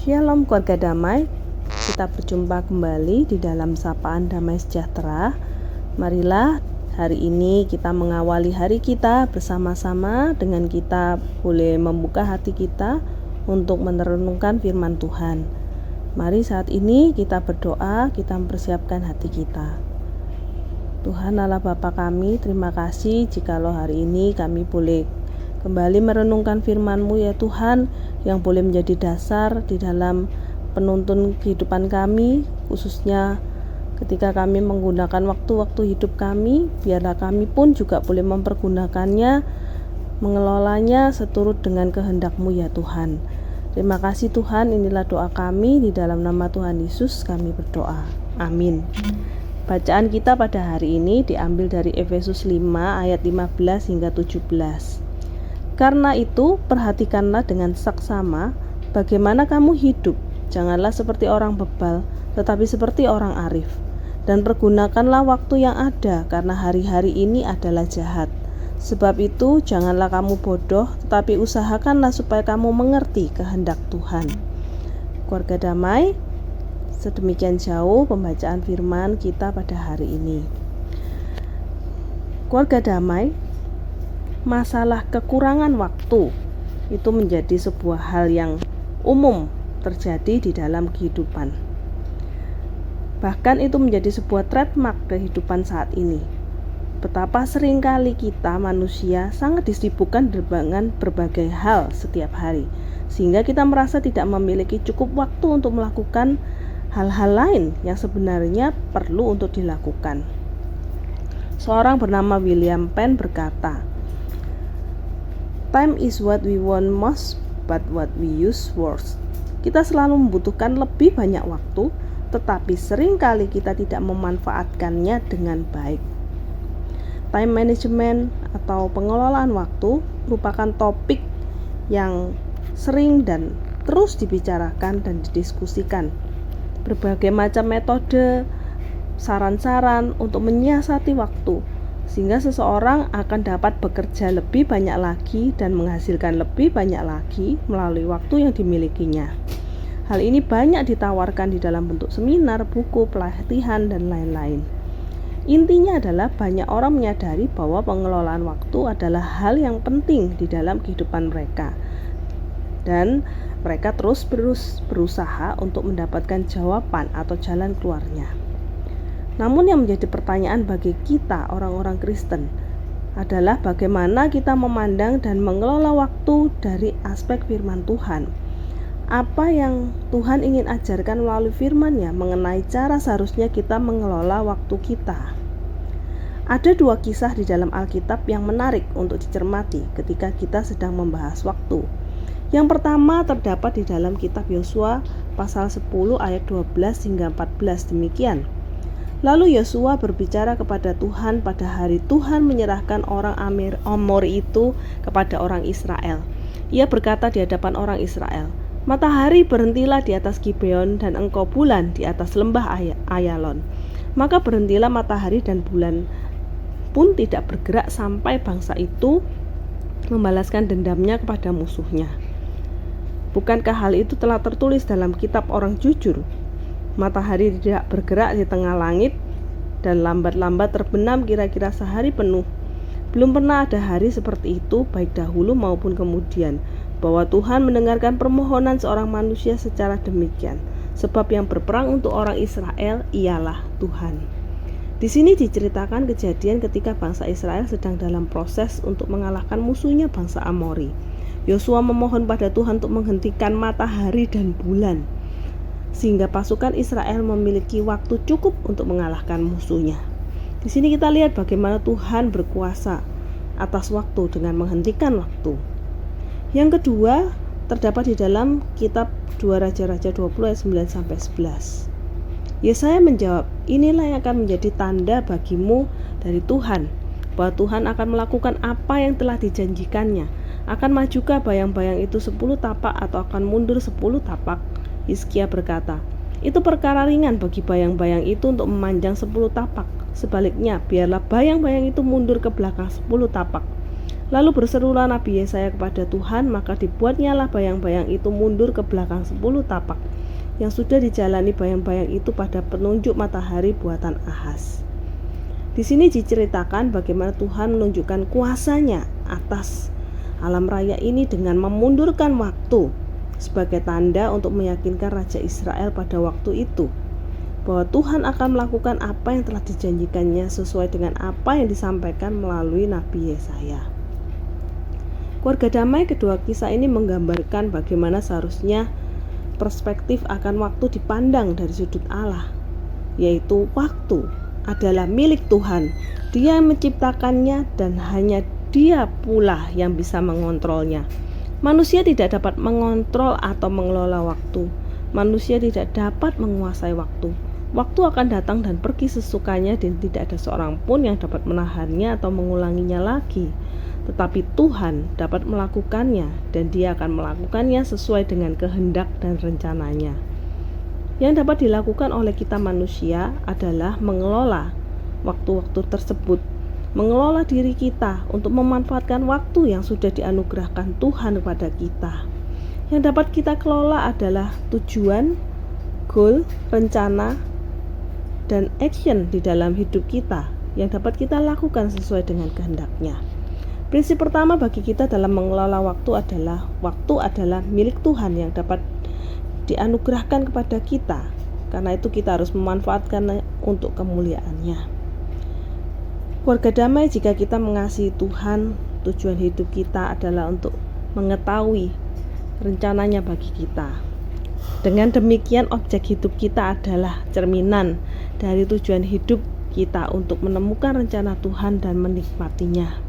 Shalom keluarga damai, kita berjumpa kembali di dalam sapaan damai sejahtera. Marilah hari ini kita mengawali hari kita bersama-sama dengan kita boleh membuka hati kita untuk merenungkan firman Tuhan. Mari saat ini kita berdoa, kita mempersiapkan hati kita. Tuhan Allah Bapa kami, terima kasih jikalau hari ini kami boleh kembali merenungkan firman-Mu ya Tuhan, yang boleh menjadi dasar di dalam penuntun kehidupan kami, khususnya ketika kami menggunakan waktu-waktu hidup kami. Biarlah kami pun juga boleh mempergunakannya, mengelolanya seturut dengan kehendak-Mu ya Tuhan. Terima kasih Tuhan, inilah doa kami, di dalam nama Tuhan Yesus kami berdoa, amin. Bacaan kita pada hari ini diambil dari Efesus 5 ayat 15 hingga 17. Karena itu, perhatikanlah dengan saksama bagaimana kamu hidup. Janganlah seperti orang bebal, tetapi seperti orang arif. Dan pergunakanlah waktu yang ada, karena hari-hari ini adalah jahat. Sebab itu, janganlah kamu bodoh, tetapi usahakanlah supaya kamu mengerti kehendak Tuhan. Keluarga damai, sedemikian jauh pembacaan firman kita pada hari ini. Keluarga damai, masalah kekurangan waktu itu menjadi sebuah hal yang umum terjadi di dalam kehidupan. Bahkan itu menjadi sebuah trademark kehidupan saat ini. Betapa seringkali kita manusia sangat disibukkan dengan berbagai hal setiap hari, sehingga kita merasa tidak memiliki cukup waktu untuk melakukan hal-hal lain yang sebenarnya perlu untuk dilakukan. Seorang bernama William Penn berkata, "Time is what we want most, but what we use worst." Kita selalu membutuhkan lebih banyak waktu, tetapi seringkali kita tidak memanfaatkannya dengan baik. Time management atau pengelolaan waktu merupakan topik yang sering dan terus dibicarakan dan didiskusikan. Berbagai macam metode, saran-saran untuk menyiasati waktu, sehingga seseorang akan dapat bekerja lebih banyak lagi dan menghasilkan lebih banyak lagi melalui waktu yang dimilikinya. Hal ini banyak ditawarkan di dalam bentuk seminar, buku, pelatihan, dan lain-lain. Intinya adalah banyak orang menyadari bahwa pengelolaan waktu adalah hal yang penting di dalam kehidupan mereka, dan mereka terus berusaha untuk mendapatkan jawaban atau jalan keluarnya. Namun yang menjadi pertanyaan bagi kita orang-orang Kristen adalah bagaimana kita memandang dan mengelola waktu dari aspek firman Tuhan. Apa yang Tuhan ingin ajarkan melalui firman-Nya mengenai cara seharusnya kita mengelola waktu kita. Ada dua kisah di dalam Alkitab yang menarik untuk dicermati ketika kita sedang membahas waktu. Yang pertama terdapat di dalam kitab Yosua pasal 10 ayat 12 hingga 14 demikian. Lalu Yosua berbicara kepada Tuhan pada hari Tuhan menyerahkan orang Amori itu kepada orang Israel. Ia berkata di hadapan orang Israel, "Matahari berhentilah di atas Gibeon dan engkau bulan di atas lembah Ayalon." Maka berhentilah matahari dan bulan pun tidak bergerak sampai bangsa itu membalaskan dendamnya kepada musuhnya. Bukankah hal itu telah tertulis dalam kitab orang jujur? Matahari tidak bergerak di tengah langit dan lambat-lambat terbenam kira-kira sehari penuh. Belum pernah ada hari seperti itu baik dahulu maupun kemudian, bahwa Tuhan mendengarkan permohonan seorang manusia secara demikian, sebab yang berperang untuk orang Israel ialah Tuhan. Di sini diceritakan kejadian ketika bangsa Israel sedang dalam proses untuk mengalahkan musuhnya bangsa Amori. Yosua memohon pada Tuhan untuk menghentikan matahari dan bulan, sehingga pasukan Israel memiliki waktu cukup untuk mengalahkan musuhnya. Di sini kita lihat bagaimana Tuhan berkuasa atas waktu dengan menghentikan waktu. Yang kedua terdapat di dalam kitab 2 Raja-Raja 20 ayat 9 sampai 11. Yesaya menjawab, "Inilah yang akan menjadi tanda bagimu dari Tuhan, bahwa Tuhan akan melakukan apa yang telah dijanjikannya. Akan majukah bayang-bayang itu 10 tapak atau akan mundur 10 tapak?" Hizkia berkata, "Itu perkara ringan bagi bayang-bayang itu untuk memanjang 10 tapak. Sebaliknya, biarlah bayang-bayang itu mundur ke belakang 10 tapak. Lalu berserulah Nabi Yesaya kepada Tuhan, maka dibuatnyalah bayang-bayang itu mundur ke belakang 10 tapak, yang sudah dijalani bayang-bayang itu pada penunjuk matahari buatan Ahaz. Di sini diceritakan bagaimana Tuhan menunjukkan kuasanya atas alam raya ini dengan memundurkan waktu sebagai tanda untuk meyakinkan Raja Israel pada waktu itu bahwa Tuhan akan melakukan apa yang telah dijanjikannya sesuai dengan apa yang disampaikan melalui Nabi Yesaya. Keluarga damai, kedua kisah ini menggambarkan bagaimana seharusnya perspektif akan waktu dipandang dari sudut Allah, yaitu waktu adalah milik Tuhan. Dia yang menciptakannya dan hanya Dia pula yang bisa mengontrolnya. Manusia tidak dapat mengontrol atau mengelola waktu. Manusia tidak dapat menguasai waktu. Waktu akan datang dan pergi sesukanya dan tidak ada seorang pun yang dapat menahannya atau mengulanginya lagi. Tetapi Tuhan dapat melakukannya dan Dia akan melakukannya sesuai dengan kehendak dan rencananya. Yang dapat dilakukan oleh kita manusia adalah mengelola waktu-waktu tersebut, mengelola diri kita untuk memanfaatkan waktu yang sudah dianugerahkan Tuhan kepada kita. Yang dapat kita kelola adalah tujuan, goal, rencana, dan action di dalam hidup kita yang dapat kita lakukan sesuai dengan kehendak-Nya. Prinsip pertama bagi kita dalam mengelola waktu adalah milik Tuhan yang dapat dianugerahkan kepada kita. Karena itu kita harus memanfaatkannya untuk kemuliaan-Nya. Keluarga damai, jika kita mengasihi Tuhan, tujuan hidup kita adalah untuk mengetahui rencananya bagi kita. Dengan demikian, objek hidup kita adalah cerminan dari tujuan hidup kita untuk menemukan rencana Tuhan dan menikmatinya.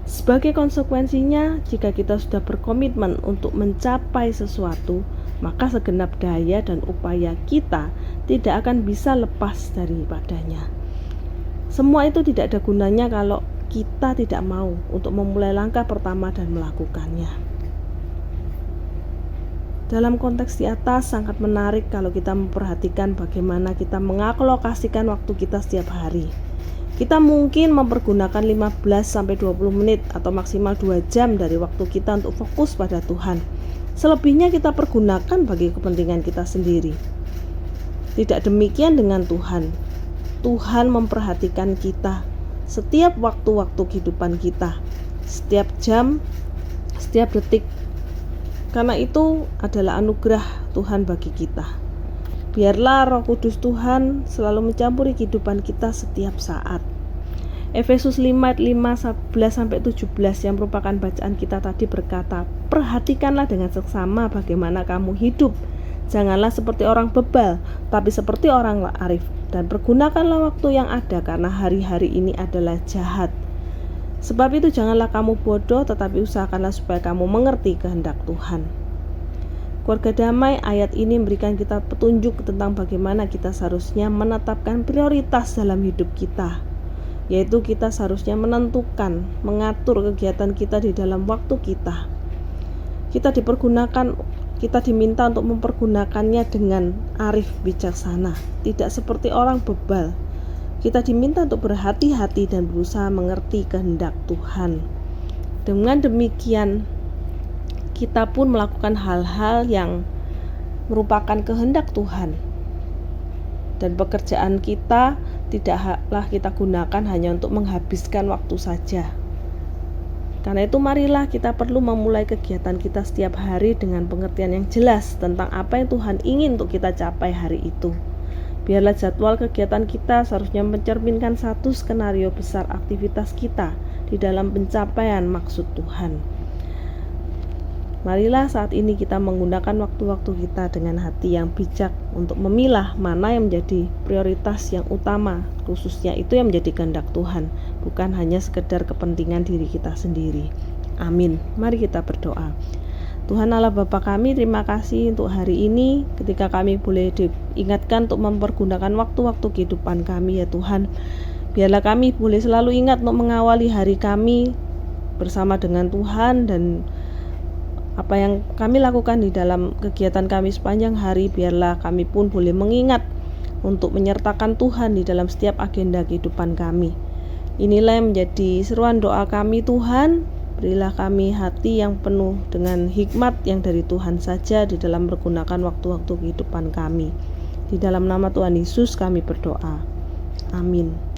Sebagai konsekuensinya, jika kita sudah berkomitmen untuk mencapai sesuatu, maka segenap daya dan upaya kita tidak akan bisa lepas daripadanya. Semua itu tidak ada gunanya kalau kita tidak mau untuk memulai langkah pertama dan melakukannya. Dalam konteks di atas sangat menarik kalau kita memperhatikan bagaimana kita mengalokasikan waktu kita setiap hari. Kita mungkin mempergunakan 15-20 menit atau maksimal 2 jam dari waktu kita untuk fokus pada Tuhan. Selebihnya kita pergunakan bagi kepentingan kita sendiri. Tidak demikian dengan Tuhan. Tuhan memperhatikan kita setiap waktu-waktu kehidupan kita, setiap jam, setiap detik. Karena itu adalah anugerah Tuhan bagi kita. Biarlah Roh Kudus Tuhan selalu mencampuri kehidupan kita setiap saat. Efesus 5 ayat 5-11-17 yang merupakan bacaan kita tadi berkata, perhatikanlah dengan seksama bagaimana kamu hidup. Janganlah seperti orang bebal, tapi seperti orang arif. Dan pergunakanlah waktu yang ada karena hari-hari ini adalah jahat. Sebab itu janganlah kamu bodoh, tetapi usahakanlah supaya kamu mengerti kehendak Tuhan. Keluarga damai, ayat ini memberikan kita petunjuk tentang bagaimana kita seharusnya menetapkan prioritas dalam hidup kita, yaitu kita seharusnya menentukan, mengatur kegiatan kita di dalam waktu kita. Kita diminta untuk mempergunakannya dengan arif bijaksana, tidak seperti orang bebal. Kita diminta untuk berhati-hati dan berusaha mengerti kehendak Tuhan. Dengan demikian, kita pun melakukan hal-hal yang merupakan kehendak Tuhan. Dan pekerjaan kita tidaklah kita gunakan hanya untuk menghabiskan waktu saja. Karena itu marilah kita perlu memulai kegiatan kita setiap hari dengan pengertian yang jelas tentang apa yang Tuhan ingin untuk kita capai hari itu. Biarlah jadwal kegiatan kita seharusnya mencerminkan satu skenario besar aktivitas kita di dalam pencapaian maksud Tuhan. Marilah saat ini kita menggunakan waktu-waktu kita dengan hati yang bijak untuk memilah mana yang menjadi prioritas yang utama, khususnya itu yang menjadi kehendak Tuhan, bukan hanya sekedar kepentingan diri kita sendiri. Amin. Mari kita berdoa. Tuhan Allah Bapa kami, terima kasih untuk hari ini ketika kami boleh diingatkan untuk mempergunakan waktu-waktu kehidupan kami ya Tuhan. Biarlah kami boleh selalu ingat untuk mengawali hari kami bersama dengan Tuhan, dan apa yang kami lakukan di dalam kegiatan kami sepanjang hari, biarlah kami pun boleh mengingat untuk menyertakan Tuhan di dalam setiap agenda kehidupan kami. Inilah yang menjadi seruan doa kami. Tuhan, berilah kami hati yang penuh dengan hikmat yang dari Tuhan saja di dalam menggunakan waktu-waktu kehidupan kami. Di dalam nama Tuhan Yesus kami berdoa. Amin.